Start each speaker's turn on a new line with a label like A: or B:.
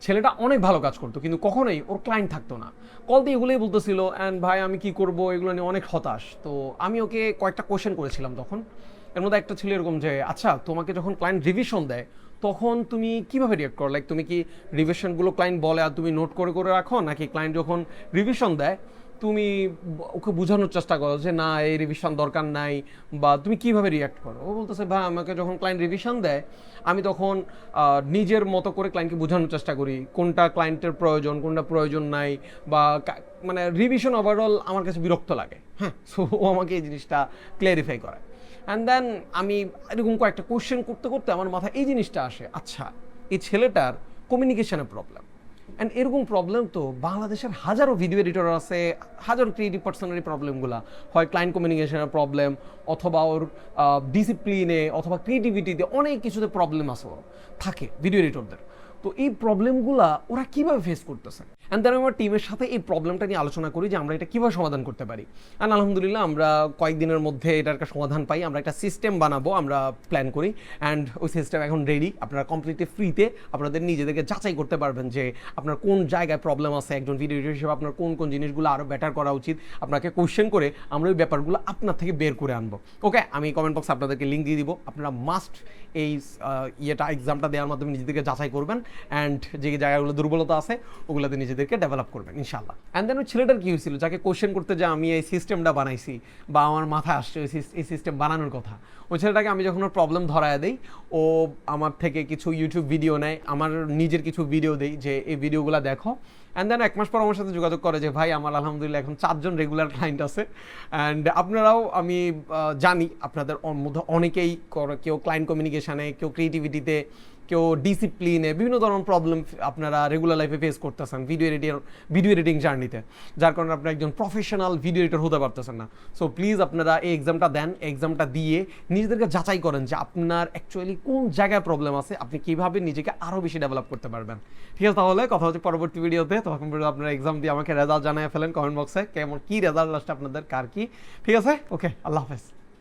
A: ছেলেটা অনেক ভালো কাজ করতো কিন্তু কখনোই ওর ক্লায়েন্ট থাকতো না। কল দিয়ে এগুলোই বলতেছিল অ্যান্ড ভাই আমি কি করব এগুলো নিয়ে অনেক হতাশ। তো আমি ওকে কয়েকটা কোয়েশ্চেন করেছিলাম তখন। এর মধ্যে একটা ছিল এরকম যে আচ্ছা তোমাকে যখন ক্লায়েন্ট রিভিশন দেয় তখন তুমি কিভাবে রিয়েক্ট করো, লাইক তুমি কি রিভিশনগুলো ক্লায়েন্ট বলে আর তুমি নোট করে করে রাখো, নাকি ক্লায়েন্ট যখন রিভিশন দেয় তুমি ওকে বোঝানোর চেষ্টা করো যে না এই রিভিশন দরকার নাই, বা তুমি কিভাবে রিয়াক্ট করো? ও বলতেছে ভাই আমাকে যখন ক্লায়েন্ট রিভিশন দেয় আমি তখন নিজের মতো করে ক্লায়েন্টকে বোঝানোর চেষ্টা করি কোনটা ক্লায়েন্টের প্রয়োজন কোনটা প্রয়োজন নাই, বা মানে রিভিশন ওভারঅল আমার কাছে বিরক্ত লাগে। হ্যাঁ, সো ও আমাকে এই জিনিসটা ক্লিয়ারিফাই করে। অ্যান্ড দেন আমি এরকম কয়েকটা কোশ্চেন করতে করতে আমার মাথায় এই জিনিসটা আসে, আচ্ছা এই ছেলেটার কমিউনিকেশনের প্রবলেম। অ্যান্ড এরকম প্রবলেম তো বাংলাদেশের হাজারো ভিডিও এডিটর আছে, হাজারো ক্রিয়েটিভ পার্সনের প্রবলেমগুলো হয় ক্লায়েন্ট কমিউনিকেশনের প্রবলেম, অথবা ওর ডিসিপ্লিনে অথবা ক্রিয়েটিভিটিতে অনেক কিছুতে প্রবলেম আছে ওর থাকে ভিডিও এডিটরদের। তো এই প্রবলেমগুলা ওরা কীভাবে ফেস করতেছে, অ্যান্ড দেন আমার টিমের সাথে এই প্রবলেমটা নিয়ে আলোচনা করি যে আমরা এটা কীভাবে সমাধান করতে পারি। অ্যান্ড আলহামদুলিল্লাহ আমরা কয়েকদিনের মধ্যে এটার একটা সমাধান পাই, আমরা একটা সিস্টেম বানাবো আমরা প্ল্যান করি। অ্যান্ড ওই সিস্টেম এখন রেডি, আপনারা কমপ্লিটলি ফ্রিতে আপনাদের নিজেদেরকে যাচাই করতে পারবেন যে আপনার কোন জায়গায় প্রবলেম আছে, একজন ভিডিও এডিটর হিসেবে আপনার কোন কোন জিনিসগুলো আরও বেটার করা উচিত, আপনাকে কোয়েশ্চেন করে আমরা ওই ব্যাপারগুলো আপনার থেকে বের করে আনবো। ওকে, আমি কমেন্ট বক্সে আপনাদেরকে লিঙ্ক দিয়ে দিব, আপনারা মাস্ট এই এক্সামটা দেওয়ার মাধ্যমে নিজেদেরকে যাচাই করবেন অ্যান্ড যে জায়গাগুলো দুর্বলতা আছে ওগুলোতে নিজেদেরকে ডেভেলপ করবেন ইনশাল্লাহ। অ্যান্ড দেন ওই ছেলেটার কী হয়েছিল যাকে কোশ্চেন করতে যে আমি এই সিস্টেমটা বানাইছি বা আমার মাথায় আসছে এই সিস্টেম বানানোর কথা, ওই ছেলেটাকে আমি যখন ওর প্রবলেম ধরায় দিই ও আমার থেকে কিছু ইউটিউব ভিডিও নেয়, আমার নিজের কিছু ভিডিও দেই যে এই ভিডিওগুলো দেখো। অ্যান্ড দেন 1 মাস পর আমার সাথে যোগাযোগ করে যে ভাই আমার আলহামদুলিল্লাহ এখন 4 জন রেগুলার ক্লায়েন্ট আছে। অ্যান্ড আপনারাও আমি জানি আপনাদের মধ্যে অনেকেই কেউ ক্লায়েন্ট কমিউনিকেশানে, কেউ ক্রিয়েটিভিটিতে, কেউ ডিসিপ্লিনে বিভিন্ন ধরনের প্রবলেম আপনারা রেগুলার লাইফে ফেস করতেছেন ভিডিও এডিটিং জার্নিতে, যার কারণে আপনি একজন প্রফেশনাল ভিডিও এডিটর হতে পারতেছেন না। সো প্লিজ আপনারা এই এক্সামটা দেন, এক্সামটা দিয়ে নিজেদেরকে যাচাই করেন যে আপনার অ্যাকচুয়ালি কোন জায়গায় প্রবলেম আছে, আপনি কীভাবে নিজেকে আরও বেশি ডেভেলপ করতে পারবেন। ঠিক আছে, তাহলে কথা হচ্ছে পরবর্তী ভিডিওতে। তখন আপনারা এক্সাম দিয়ে আমাকে রেজাল্ট জানিয়ে ফেলেন কমেন্ট বক্সে, কেমন কী রেজাল্ট আসছে আপনাদের কার কি। ঠিক আছে, ওকে, আল্লাহ হাফেজ।